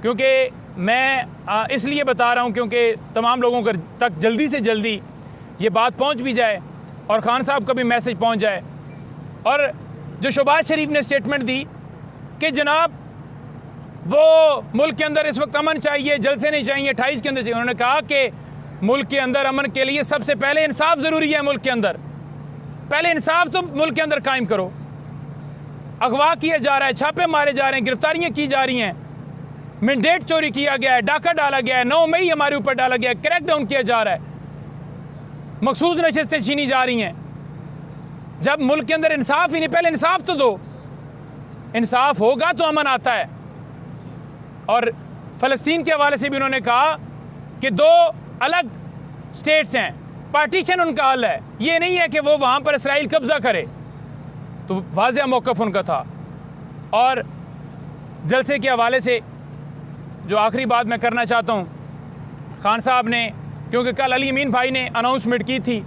क्योंकि मैं इसलिए बता रहा हूँ क्योंकि तमाम लोगों तक जल्दी से जल्दी ये बात पहुँच भी जाए और ख़ान साहब का भी मैसेज पहुँच जाए। और जो शहबाज शरीफ ने स्टेटमेंट दी कि जनाब वो मुल्क के अंदर इस वक्त अमन चाहिए, जलसे नहीं चाहिए, 28 के अंदर चाहिए। उन्होंने कहा कि मुल्क के अंदर अमन के लिए सबसे पहले इंसाफ ज़रूरी है। मुल्क के अंदर पहले इंसाफ तो मुल्क के अंदर कायम करो। अगवा किया जा रहा है, छापे मारे जा रहे हैं, गिरफ्तारियाँ की जा रही हैं, मैंडेट चोरी किया गया है, डाका डाला गया है, 9 मई हमारे ऊपर डाला गया है, क्रैकडाउन किया जा रहा है, मखसूस नशस्तें छीनी जा रही हैं। जब मुल्क के अंदर इंसाफ ही नहीं, पहले इंसाफ तो दो। इंसाफ होगा तो अमन आता है। और फ़लस्तीन के हवाले से भी उन्होंने कहा कि 2 अलग स्टेट्स हैं, पार्टीशन उनका हल है, ये नहीं है कि वो वहाँ पर इसराइल कब्ज़ा करे। तो वाज़ेह मौक़िफ़ उनका था। और जलसे के हवाले से जो आखिरी बात मैं करना चाहता हूँ, ख़ान साहब ने, क्योंकि कल अली अमीन भाई ने अनाउंसमेंट की थी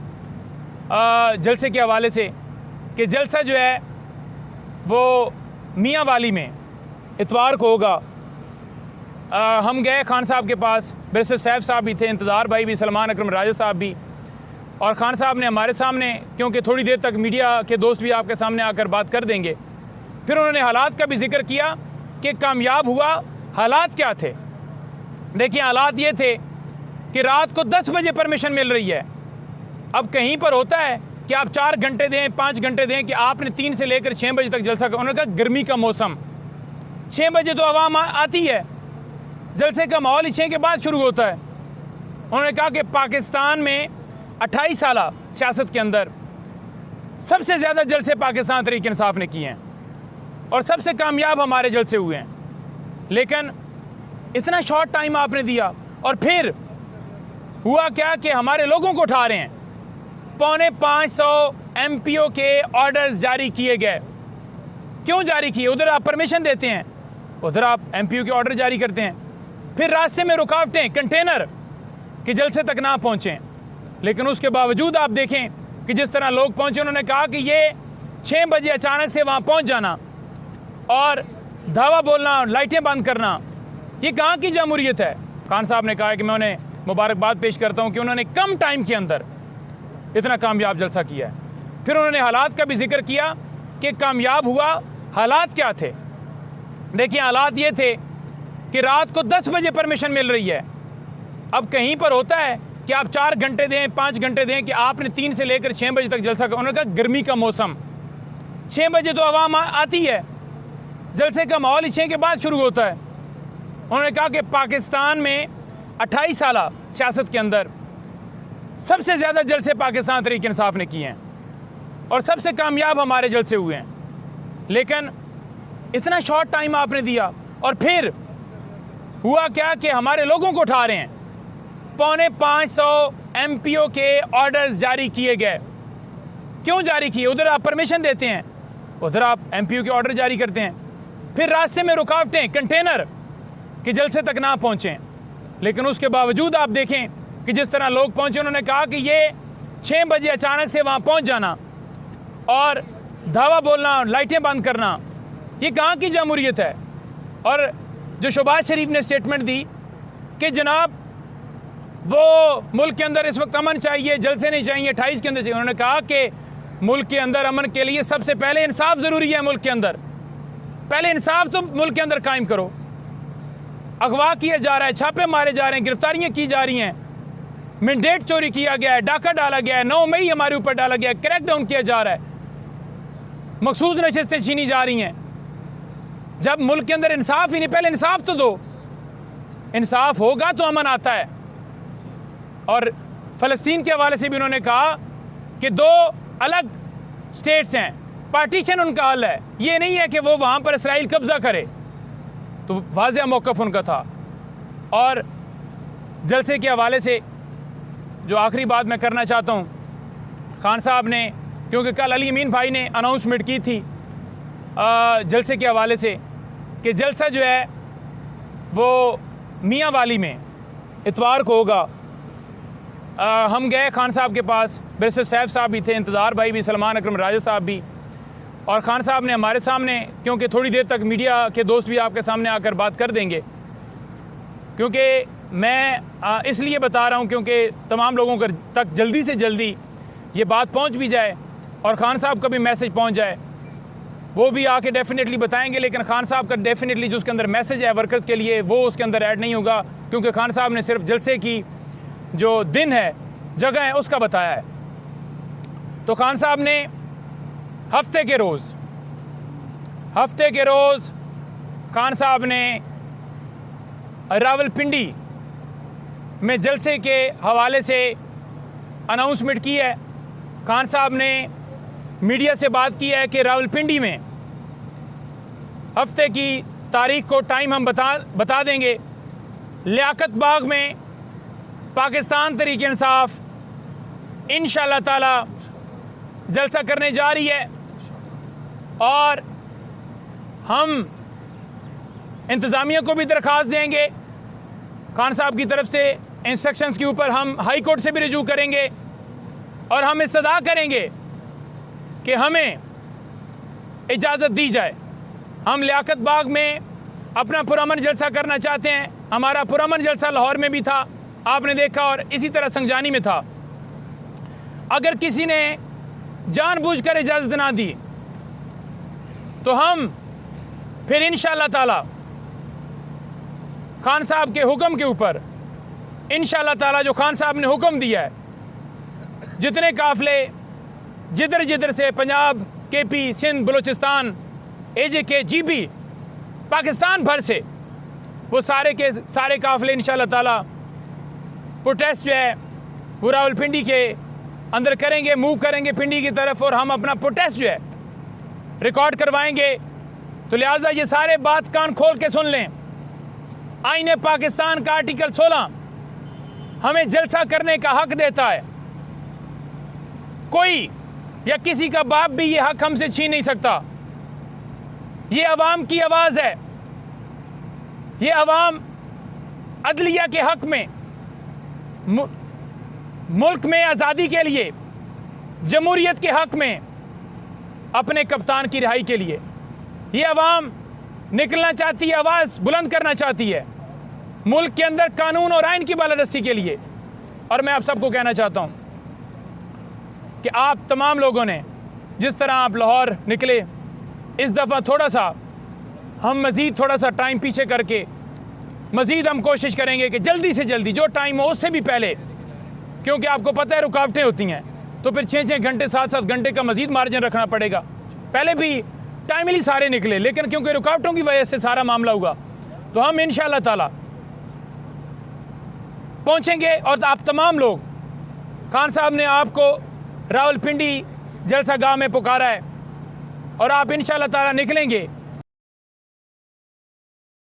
जलसे के हवाले से कि जलसा जो है वो मियाँ वाली में इतवार को होगा। हम गए ख़ान साहब के पास, बैरिस्टर सैफ साहब भी थे, इंतज़ार भाई भी, सलमान अकरम राजा साहब भी, और ख़ान साहब ने हमारे सामने, क्योंकि थोड़ी देर तक मीडिया के दोस्त भी आपके सामने आकर बात कर देंगे, फिर उन्होंने हालात का भी जिक्र किया कि कामयाब हुआ। हालात क्या थे? देखिए, हालात ये थे कि रात को 10 बजे परमिशन मिल रही है। अब कहीं पर होता है कि आप 4 घंटे दें, 5 घंटे दें, कि आपने 3 से लेकर 6 बजे तक जलसा कर। उन्होंने कहा गर्मी का मौसम, 6 बजे तो आवाम आती है, जलसे का माहौल 6 के बाद शुरू होता है। उन्होंने कहा कि पाकिस्तान में 28 साल सियासत के अंदर सबसे ज़्यादा जलसे पाकिस्तान तहरीक इंसाफ ने किए हैं और सबसे कामयाब हमारे जलसे हुए हैं। लेकिन इतना शॉर्ट टाइम आपने दिया, और फिर हुआ क्या कि हमारे लोगों को उठा रहे हैं। 450 MPO के ऑर्डर्स जारी किए गए। क्यों जारी किए? उधर आप परमिशन देते हैं, उधर आप MPO के ऑर्डर जारी करते हैं, फिर रास्ते में रुकावटें, कंटेनर कि जलसे तक ना पहुँचें। लेकिन उसके बावजूद आप देखें कि जिस तरह लोग पहुँचे। उन्होंने कहा कि ये 6 बजे अचानक से वहाँ पहुँच जाना और धावा बोलना, लाइटें बंद करना, ये कहाँ की जमहूरियत है? ख़ान साहब ने कहा कि मैं उन्हें मुबारकबाद पेश करता हूँ कि उन्होंने कम टाइम के अंदर इतना कामयाब जलसा किया है। फिर उन्होंने हालात का भी जिक्र किया कि कामयाब हुआ। हालात क्या थे? देखिए, हालात ये थे कि रात को 10 बजे परमिशन मिल रही है। अब कहीं पर होता है कि आप 4 घंटे दें, 5 घंटे दें, कि आपने 3 से लेकर 6 बजे तक जलसा कर। उन्होंने कहा गर्मी का मौसम, 6 बजे तो आवाम आती है, जलसे का माहौल 6 के बाद शुरू होता है। उन्होंने कहा कि पाकिस्तान में 28 साल सियासत के अंदर सबसे ज़्यादा जलसे पाकिस्तान तहरीक इंसाफ ने किए हैं और सबसे कामयाब हमारे जलसे हुए हैं। लेकिन इतना शॉर्ट टाइम आपने दिया, और फिर हुआ क्या कि हमारे लोगों को उठा रहे हैं। 450 MPO के ऑर्डर्स जारी किए गए। क्यों जारी किए? उधर आप परमिशन देते हैं, उधर आप MPO के ऑर्डर जारी करते हैं, फिर रास्ते में रुकावटें, कंटेनर कि जलसे तक ना पहुँचें। लेकिन उसके बावजूद आप देखें कि जिस तरह लोग पहुँचे। उन्होंने कहा कि ये 6 बजे अचानक से वहाँ पहुँच जाना और धावा बोलना, लाइटें बंद करना, ये कहाँ की जमहूरियत है? और जो शहबाज शरीफ ने स्टेटमेंट दी कि जनाब वो मुल्क के अंदर इस वक्त अमन चाहिए, जलसे नहीं चाहिए, 28 के अंदर चाहिए। उन्होंने कहा कि मुल्क के अंदर अमन के लिए सबसे पहले इंसाफ ज़रूरी है। मुल्क के अंदर पहले इंसाफ तो मुल्क के अंदर कायम करो। अगवा किया जा रहा है, छापे मारे जा रहे हैं, गिरफ्तारियाँ की जा रही हैं, मैंडेट चोरी किया गया है, डाका डाला गया है, 9 मई हमारे ऊपर डाला गया है, क्रैकडाउन किया जा रहा है, मखसूस नशस्तें छीनी जा रही हैं। जब मुल्क के अंदर इंसाफ ही नहीं, पहले इंसाफ तो दो। इंसाफ होगा तो अमन आता है। और फ़लस्तीन के हवाले से भी उन्होंने कहा कि 2 अलग स्टेट्स हैं, पार्टीशन उनका हल है, ये नहीं है कि वो वहाँ पर इसराइल कब्ज़ा करे। तो वाज़ेह मौक़िफ़ उनका था। और जलसे के हवाले से जो आखिरी बात मैं करना चाहता हूँ, ख़ान साहब ने, क्योंकि कल अली अमीन भाई ने अनाउंसमेंट की थी जलसे के हवाले से कि जलसा जो है वो मियाँ वाली में इतवार को होगा। हम गए ख़ान साहब के पास, बैरिस्टर सैफ साहब भी थे, इंतज़ार भाई भी, सलमान अकरम राजा साहब भी, और ख़ान साहब ने हमारे सामने, क्योंकि थोड़ी देर तक मीडिया के दोस्त भी आपके सामने आकर बात कर देंगे, क्योंकि मैं इसलिए बता रहा हूँ क्योंकि तमाम लोगों तक जल्दी से जल्दी ये बात पहुँच भी जाए और खान साहब का भी मैसेज पहुँच जाए। वो भी आके डेफिनेटली बताएंगे, लेकिन खान साहब का डेफिनेटली जो उसके अंदर मैसेज है वर्कर्स के लिए वो उसके अंदर ऐड नहीं होगा, क्योंकि खान साहब ने सिर्फ जलसे की जो दिन है, जगह है, उसका बताया है। तो खान साहब ने हफ्ते के रोज़ खान साहब ने रावलपिंडी में जलसे के हवाले से अनाउंसमेंट की है। खान साहब ने मीडिया से बात की है कि रावलपिंडी में हफ्ते की तारीख को टाइम हम बता देंगे। लियाकत बाग में पाकिस्तान तहरीक इंसाफ इंशाअल्लाह ताला जलसा करने जा रही है और हम इंतज़ामिया को भी दरख्वास्त देंगे। खान साहब की तरफ से इंस्ट्रक्शंस के ऊपर हम हाई कोर्ट से भी रिजू करेंगे और हम इस्तदा करेंगे कि हमें इजाज़त दी जाए। हम लियाकत बाग में अपना पुरअमन जलसा करना चाहते हैं। हमारा पुरअमन जलसा लाहौर में भी था, आपने देखा, और इसी तरह संगजानी में था। अगर किसी ने जानबूझकर इजाज़त ना दी तो हम फिर इंशाअल्लाह ताला खान साहब के हुक्म के ऊपर, इंशाअल्लाह ताला जो खान साहब ने हुक्म दिया है, जितने काफ़िले जिधर से Punjab, KP, Sindh, Balochistan, AJK, GB, Pakistan भर से वो सारे के सारे काफ़िले इंशाअल्लाह ताला प्रोटेस्ट जो है वो रावलपिंडी के अंदर करेंगे, मूव करेंगे पिंडी की तरफ, और हम अपना प्रोटेस्ट जो है रिकॉर्ड करवाएंगे। तो लिहाजा ये सारे बात कान खोल के सुन लें। आईने पाकिस्तान का आर्टिकल 16 हमें जलसा करने का हक देता है। कोई या किसी का बाप भी ये हक हमसे छीन नहीं सकता। ये अवाम की आवाज़ है। ये अवाम अदलिया के हक में, मुल्क में आज़ादी के लिए, जमहूरियत के हक में, अपने कप्तान की रिहाई के लिए ये अवाम निकलना चाहती है, आवाज़ बुलंद करना चाहती है मुल्क के अंदर कानून और आइन की बालादस्ती के लिए। और मैं आप सबको कहना चाहता हूँ कि आप तमाम लोगों ने जिस तरह आप लाहौर निकले, इस दफ़ा थोड़ा सा हम मज़ीद थोड़ा सा टाइम पीछे करके मज़ीद हम कोशिश करेंगे कि जल्दी से जल्दी जो टाइम हो उससे भी पहले, क्योंकि आपको पता है रुकावटें होती हैं, तो फिर 6-6 घंटे 7-7 घंटे का मज़ीद मार्जिन रखना पड़ेगा। पहले भी टाइमली सारे निकले, लेकिन क्योंकि रुकावटों की वजह से सारा मामला हुआ, तो हम इंशाअल्लाह ताला पहुँचेंगे। और आप तमाम लोग, खान साहब ने आपको रावलपिंडी जलसा गाह में पुकारा है और आप इंशाअल्लाह ताला निकलेंगे।